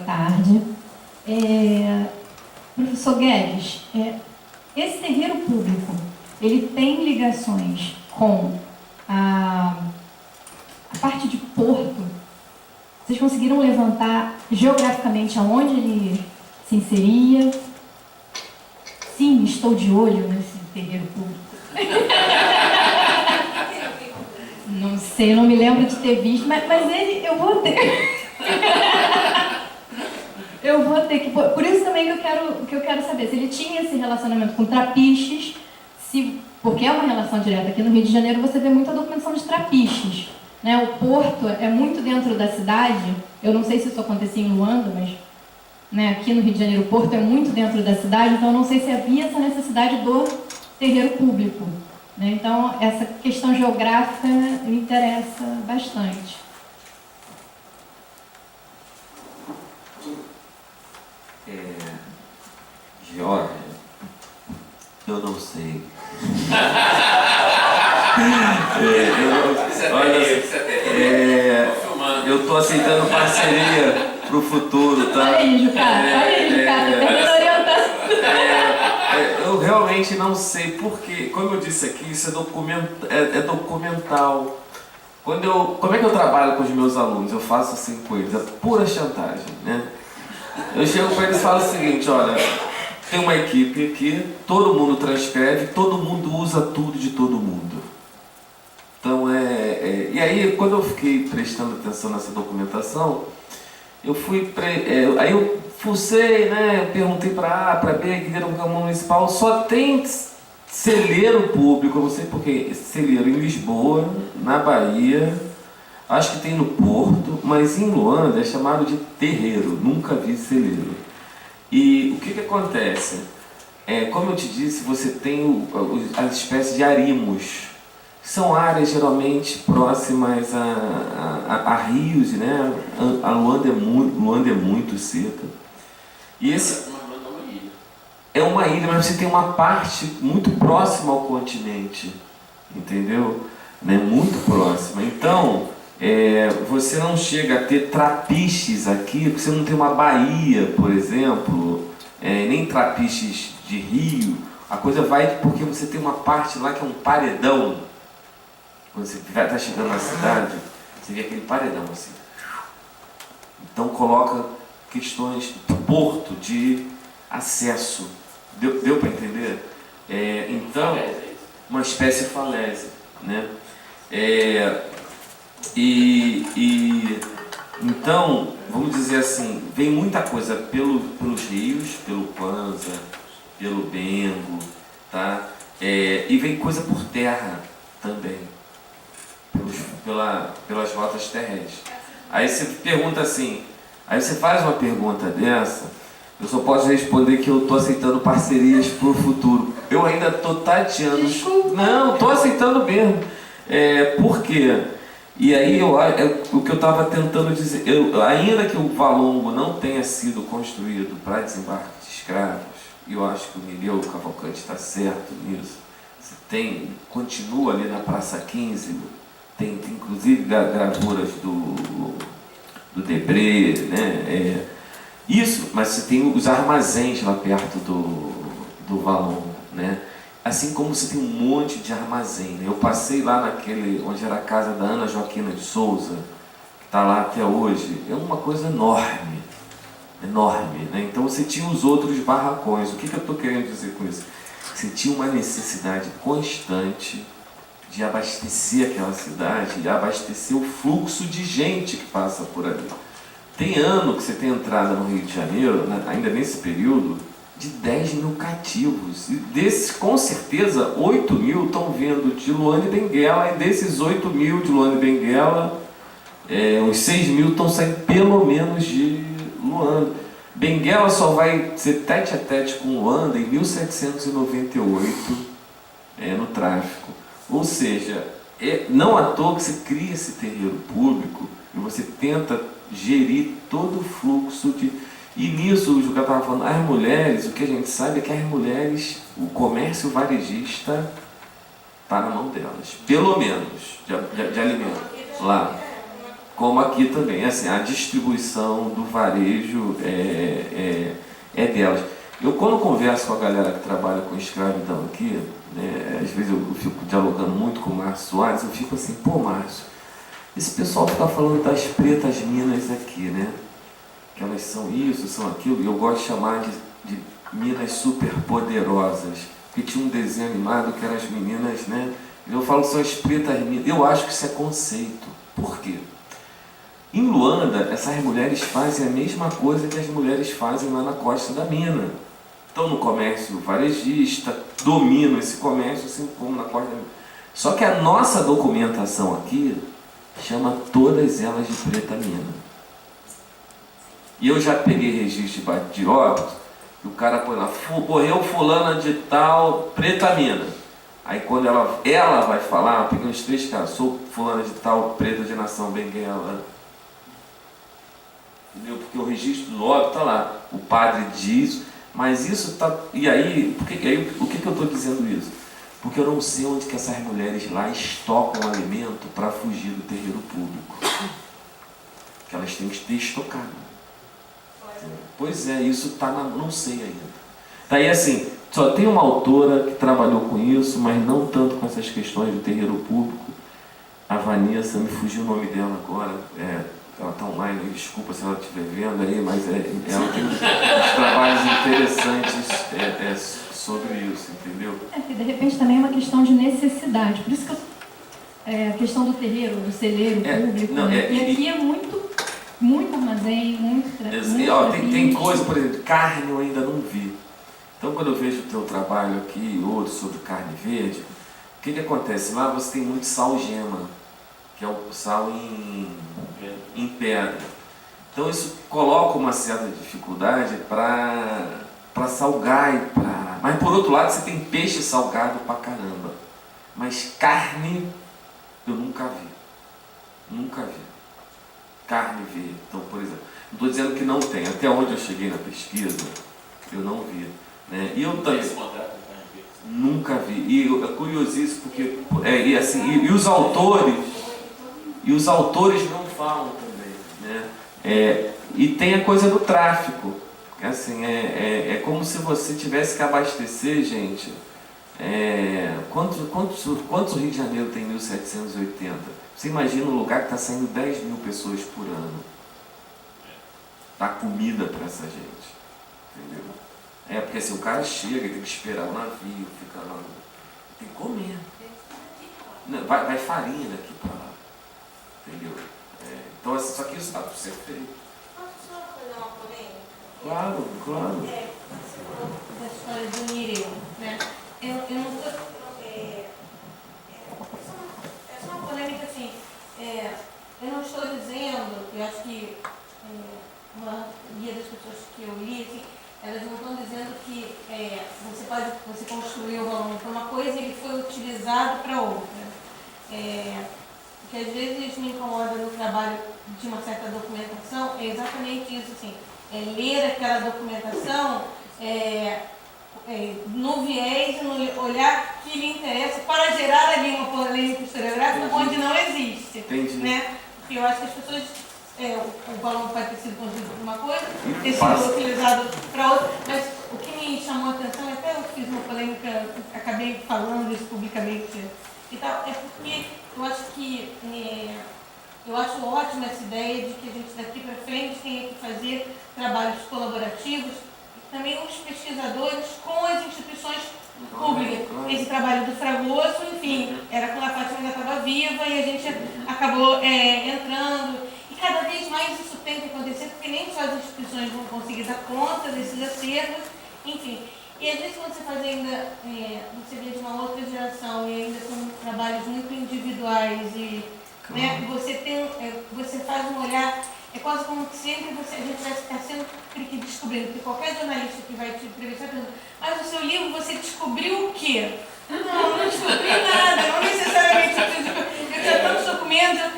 tarde. Professor Guedes, esse terreiro público, ele tem ligações com a parte de porto? Vocês conseguiram levantar geograficamente aonde ele se inseria? Sim, estou de olho nesse terreiro público. Não sei, não me lembro de ter visto, mas ele, eu vou ter. Eu vou ter que... Por isso também que eu quero saber se ele tinha esse relacionamento com trapiches, porque é uma relação direta. Aqui no Rio de Janeiro você vê muita documentação de trapiches, né? O porto é muito dentro da cidade. Eu não sei se isso acontecia em Luanda, mas, né, aqui no Rio de Janeiro o porto é muito dentro da cidade, então eu não sei se havia essa necessidade do terreiro público, né? Então essa questão geográfica me interessa bastante. Jorge, eu não sei. Eu estou aceitando parceria para o futuro, tá? Olha aí, Jucata, tá orientando. Eu realmente não sei, porque, como eu disse aqui, isso é documental. Como é que eu trabalho com os meus alunos? Eu faço assim com eles, é pura chantagem, né? Eu chego para eles e falo o seguinte: olha, tem uma equipe aqui, todo mundo transcreve, todo mundo usa tudo de todo mundo. Então e aí, quando eu fiquei prestando atenção nessa documentação, eu aí eu fucei, né? Eu perguntei para A, para B, que era um Câmara Municipal, só tem celeiro público, eu não sei porque, celeiro em Lisboa, na Bahia, acho que tem no Porto, mas em Luanda é chamado de terreiro, nunca vi celeiro. E o que acontece? Como eu te disse, você tem as espécies de arimos. São áreas geralmente próximas a rios, né? A Luanda é muito seca. E esse é uma ilha, mas você tem uma parte muito próxima ao continente, entendeu? Né? Muito próxima. Então, você não chega a ter trapiches aqui, porque você não tem uma baía, por exemplo, nem trapiches de rio. A coisa vai porque você tem uma parte lá que é um paredão. Quando você está chegando na cidade, você vê aquele paredão assim. Então coloca questões do porto, de acesso. Deu para entender? Então, uma espécie de falésia, né? Então, vamos dizer assim, vem muita coisa pelos rios, pelo Kwanza, pelo Bengo, tá? E vem coisa por terra também, pelas rotas terrestres. Aí você pergunta assim, aí você faz uma pergunta dessa, eu só posso responder que eu estou aceitando parcerias para o futuro. Eu ainda estou tateando. Desculpa. Não, estou aceitando mesmo. Por quê? E aí o que eu estava tentando dizer, ainda que o Valongo não tenha sido construído para desembarque de escravos, e eu acho que o Mireu Cavalcante está certo nisso, continua ali na Praça 15, tem inclusive gravuras do Debré, né? Isso, mas você tem os armazéns lá perto do Valongo, né? Assim como você tem um monte de armazém, né? Eu passei lá naquele, onde era a casa da Ana Joaquina de Souza, que está lá até hoje. É uma coisa enorme, enorme, né? Então você tinha os outros barracões. O que eu estou querendo dizer com isso? Você tinha uma necessidade constante de abastecer aquela cidade, de abastecer o fluxo de gente que passa por ali. Tem ano que você tem entrada no Rio de Janeiro, né, ainda nesse período, de 10 mil cativos. E desses, com certeza, 8 mil estão vindo de Luanda e Benguela. E desses 8 mil de Luanda e Benguela, uns 6 mil estão saindo pelo menos de Luanda. Benguela só vai ser tete a tete com Luanda em 1798, no tráfico. Ou seja, não à toa que você cria esse terreiro público e você tenta gerir todo o fluxo de... E nisso, o Juca estava falando, as mulheres, o que a gente sabe é que as mulheres, o comércio varejista está na mão delas, pelo menos, de alimento, lá. como aqui também. Assim, a distribuição do varejo é delas. Eu, quando converso com a galera que trabalha com escravidão aqui, né, às vezes eu fico dialogando muito com o Márcio Soares, eu fico assim, pô, Márcio, esse pessoal fica falando das pretas minas aqui, né? Que elas são isso, são aquilo, e eu gosto de chamar de minas super poderosas. Porque tinha um desenho animado que eram as meninas, né? Eu falo que são as pretas minas. Eu acho que isso é conceito. Por quê? Em Luanda, essas mulheres fazem a mesma coisa que as mulheres fazem lá na costa da mina. Estão no comércio varejista, dominam esse comércio, assim como na costa da mina. Só que a nossa documentação aqui chama todas elas de preta mina. E eu já peguei registro de óbito, e o cara põe lá, morreu fulana de tal, preta mina. Aí quando ela vai falar, eu peguei uns 3 caras, sou fulana de tal, preta de nação benguela. Entendeu? Porque o registro do óbito está lá, o padre diz, mas isso está... E aí, por que eu estou dizendo isso? Porque eu não sei onde que essas mulheres lá estocam alimento para fugir do terreiro público. Que elas têm que ter estocado. Pois é, isso está não sei ainda. Daí assim, só tem uma autora que trabalhou com isso, mas não tanto com essas questões do terreiro público. A Vanessa, me fugiu o nome dela agora, ela está online, desculpa se ela estiver vendo aí, mas ela tem uns trabalhos interessantes sobre isso, entendeu? Que de repente também é uma questão de necessidade, por isso que a questão do terreiro, do celeiro público, e aqui é muito armazém, muito tem coisa, por exemplo, carne eu ainda não vi. Então quando eu vejo o teu trabalho aqui, outro sobre carne verde, o que acontece? Lá você tem muito sal gema, que é o sal em pedra. Então isso coloca uma certa dificuldade para salgar. Mas por outro lado você tem peixe salgado pra caramba. Mas carne eu nunca vi. Nunca vi. Carne verde. Então, por exemplo, não estou dizendo que não tem. Até onde eu cheguei na pesquisa, eu não vi. Né? E eu também nunca vi. E é curiosíssimo porque e os autores não falam também, né? E tem a coisa do tráfico. Assim, é como se você tivesse que abastecer, gente. Quantos o Rio de Janeiro tem 1780? Você imagina um lugar que está saindo 10 mil pessoas por ano. Dá comida para essa gente. Entendeu? Porque assim, o cara chega e tem que esperar o navio, fica lá. Tem que comer. Não, vai farinha daqui para lá. Entendeu? Então, assim, só que isso dá para ser feito. Posso só fazer uma polêmica? Claro. Da história do Nireu, né? Eu não estou... É só uma polêmica assim. Eu não estou dizendo, eu acho que uma guia das pessoas que eu li, assim, elas não estão dizendo que você construiu o valor para uma coisa e ele foi utilizado para outra. O que às vezes me incomoda no trabalho de uma certa documentação é exatamente isso, assim, ler aquela documentação no viés e no olhar que lhe interessa para gerar ali uma polêmica historiográfica onde não existe. Entendi. Né? Porque eu acho que as pessoas, o valor pode ter sido construído para uma coisa, ter sido utilizado para outra, mas o que me chamou a atenção, até eu fiz uma polêmica, acabei falando isso publicamente e tal, é porque eu acho ótima essa ideia de que a gente daqui para frente tenha que fazer trabalhos colaborativos, também os pesquisadores com as instituições públicas. Esse trabalho do Fragoso, enfim, era quando a Fátima ainda estava viva e a gente acabou entrando. E cada vez mais isso tem que acontecer, porque nem só as instituições vão conseguir dar conta desses acervos, enfim. E às vezes quando você faz ainda, você vê de uma outra geração e ainda são trabalhos muito individuais e você faz um olhar, é quase como que sempre a gente vai estar sempre descobrindo, porque qualquer jornalista que vai te entrevistar pergunta, mas no seu livro você descobriu o quê? Não descobri nada, não necessariamente eu tinha tantos documentos,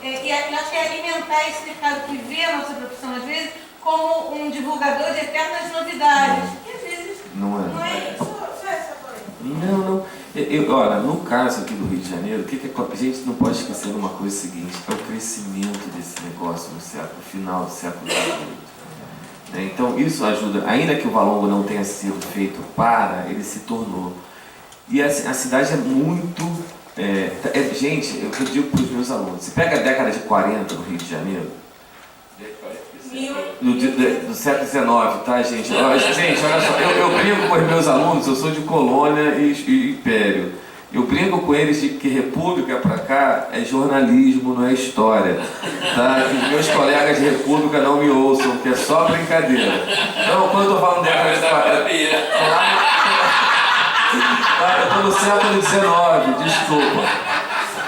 e acho que é alimentar esse mercado que vê a nossa profissão às vezes como um divulgador de eternas novidades. E às vezes não é isso. Só essa coisa. Não. Olha, no caso aqui do Rio de Janeiro, a gente não pode esquecer uma coisa seguinte, é o crescimento desse negócio no final do século XIX. Então isso ajuda, ainda que o Valongo não tenha sido feito ele se tornou. E a cidade é muito... gente, eu digo para os meus alunos, você pega a década de 40 do Rio de Janeiro, do século XIX, tá, gente? Gente, olha só, eu brinco com os meus alunos, eu sou de colônia e império. Eu brinco com eles de que república para cá é jornalismo, não é história. Tá? Que os meus colegas de república não me ouçam, que é só brincadeira. Então, quando eu tô falando década de 40... eu estou no século XIX, desculpa.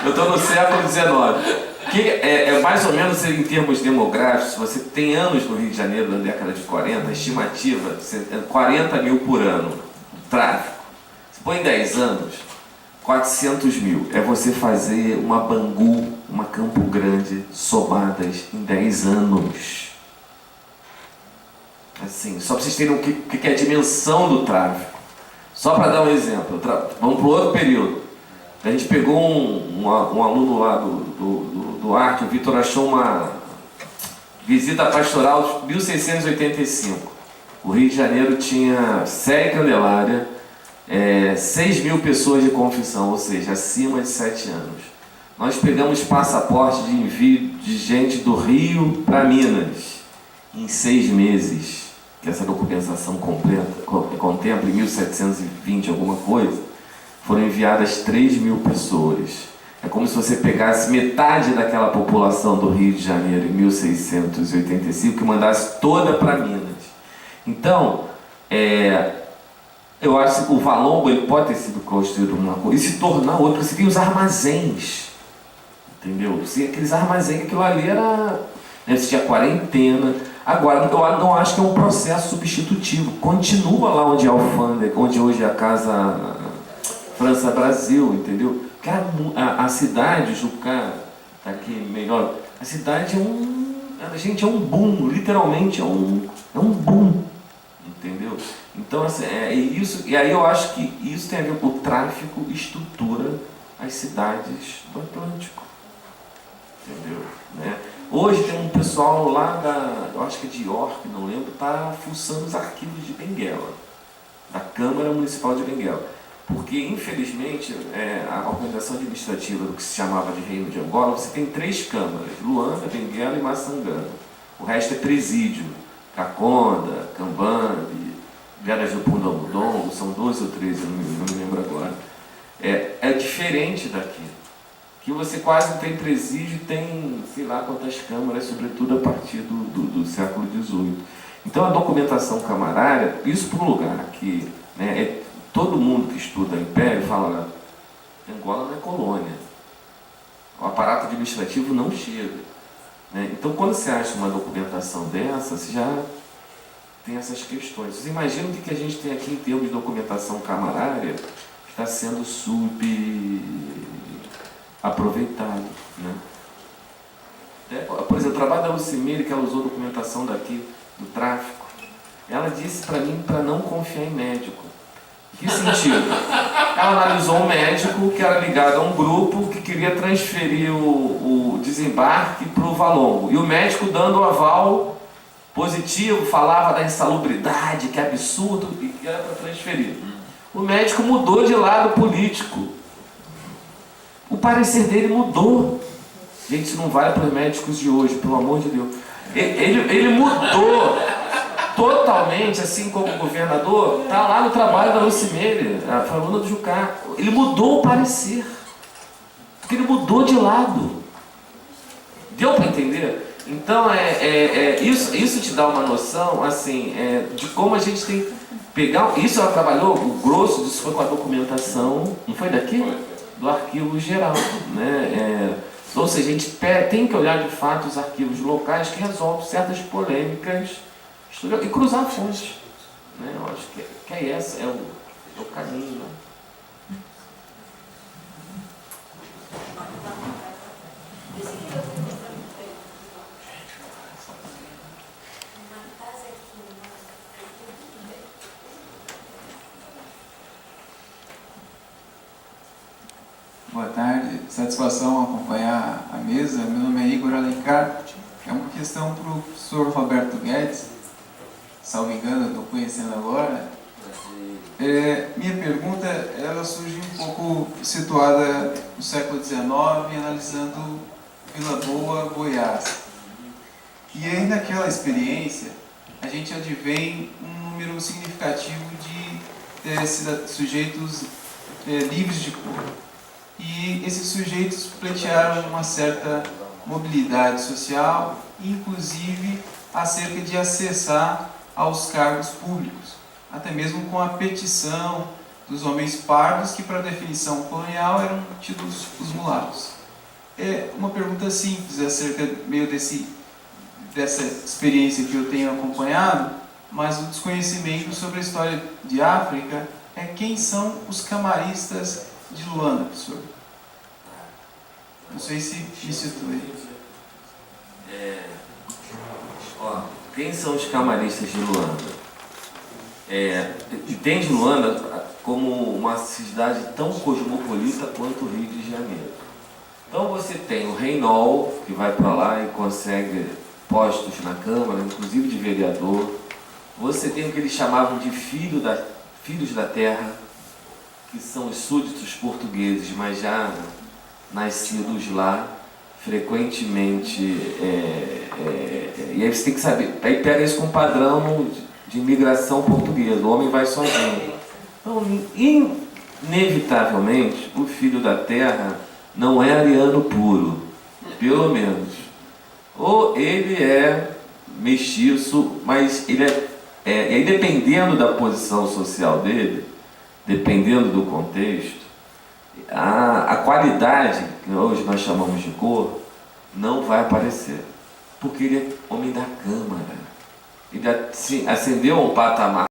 Eu estou no século XIX. Que é mais ou menos em termos demográficos, você tem anos no Rio de Janeiro, na década de 40, a estimativa é 40 mil por ano, tráfico. Se põe 10 anos, 400 mil. É você fazer uma Bangu, uma Campo Grande, somadas em 10 anos. Assim, só para vocês terem o que é a dimensão do tráfico. Só para dar um exemplo, vamos para o outro período. A gente pegou um aluno lá do Arte, o Vitor achou uma visita pastoral de 1685. O Rio de Janeiro tinha Sé e Candelária, 6 mil pessoas de confissão, ou seja, acima de 7 anos. Nós pegamos passaporte de envio de gente do Rio para Minas em 6 meses, que essa documentação contempla, em 1720 alguma coisa. Foram enviadas 3 mil pessoas. É como se você pegasse metade daquela população do Rio de Janeiro em 1685 e mandasse toda para Minas. Então, eu acho que o Valongo ele pode ter sido construído uma coisa e se tornar outra. Você tem os armazéns, entendeu? Aqueles armazéns, aquilo ali era... Você tinha quarentena. Agora, eu não acho que é um processo substitutivo. Continua lá onde é a alfândega, onde hoje é a Casa França Brasil, entendeu? A cidade, o Jucá está aqui melhor, a cidade é um boom, literalmente é um boom, entendeu? Então, assim, isso, e aí eu acho que isso tem a ver com o tráfico, estrutura as cidades do Atlântico, entendeu? Né? Hoje tem um pessoal lá eu acho que é de York, não lembro, está fuçando os arquivos de Benguela, da Câmara Municipal de Benguela. Porque, infelizmente, a organização administrativa do que se chamava de Reino de Angola, você tem 3 câmaras, Luanda, Benguela e Massangana. O resto é presídio, Caconda, Cambambi, Veras do Pundamudongo, são 12 ou 13, eu não me lembro agora. É diferente daqui. Que você quase não tem presídio, tem, sei lá quantas câmaras, sobretudo a partir do século XVIII. Então, a documentação camarária, isso para um lugar que... todo mundo que estuda Império fala, Angola não é colônia. O aparato administrativo não chega. Né? Então, quando você acha uma documentação dessa, você já tem essas questões. Vocês imaginam o que a gente tem aqui em termos de documentação camarária que está sendo subaproveitado. Né? Por exemplo, o trabalho da Lucimere, que ela usou documentação daqui, do tráfico, ela disse para mim para não confiar em médico. Que sentido? Ela analisou um médico que era ligado a um grupo que queria transferir o desembarque para o Valongo. E o médico, dando o aval positivo, falava da insalubridade, que é absurdo, e que era para transferir. O médico mudou de lado político. O parecer dele mudou. Gente, isso não vale para os médicos de hoje, pelo amor de Deus. Ele mudou totalmente, assim como o governador, está lá no trabalho da Lucimere, a aluna do Jucá. Ele mudou o parecer, porque ele mudou de lado. Deu para entender? Então, isso te dá uma noção, assim, de como a gente tem que pegar... Isso ela trabalhou, o grosso disso foi com a documentação, não foi daqui? Do arquivo geral, né? Ou seja, a gente tem que olhar de fato os arquivos locais que resolvem certas polêmicas e cruzar a fonte. Né? Eu acho que esse é o caminho. Né? Boa tarde, satisfação acompanhar a mesa. Meu nome é Igor Alencar. É uma questão para o professor Roberto Guedes, salvo engano, estou conhecendo agora. Minha pergunta, ela surge um pouco situada no século XIX, analisando Vila Boa, Goiás. E aí, naquela experiência, a gente advém um número significativo de sujeitos livres de cor. E esses sujeitos pleitearam uma certa mobilidade social, inclusive acerca de acessar aos cargos públicos, até mesmo com a petição dos homens pardos, que para a definição colonial eram tidos os mulatos. É uma pergunta simples acerca meio dessa experiência que eu tenho acompanhado, mas o desconhecimento sobre a história de África é quem são os camaristas de Luanda, professor. Não sei se me situei. Quem são os camaristas de Luanda? Entende Luanda como uma cidade tão cosmopolita quanto o Rio de Janeiro. Então você tem o Reinol, que vai para lá e consegue postos na Câmara, inclusive de vereador. Você tem o que eles chamavam de filhos da terra, que são os súditos portugueses, mas já nascidos lá, frequentemente. E aí você tem que saber, aí pega isso com padrão de imigração portuguesa, o homem vai sozinho. Então, inevitavelmente, o filho da terra não é ariano puro, pelo menos. Ou ele é mestiço, mas ele e aí, dependendo da posição social dele, dependendo do contexto, a qualidade, que hoje nós chamamos de cor, não vai aparecer. Porque ele é homem da Câmara. Ele ascendeu a um patamar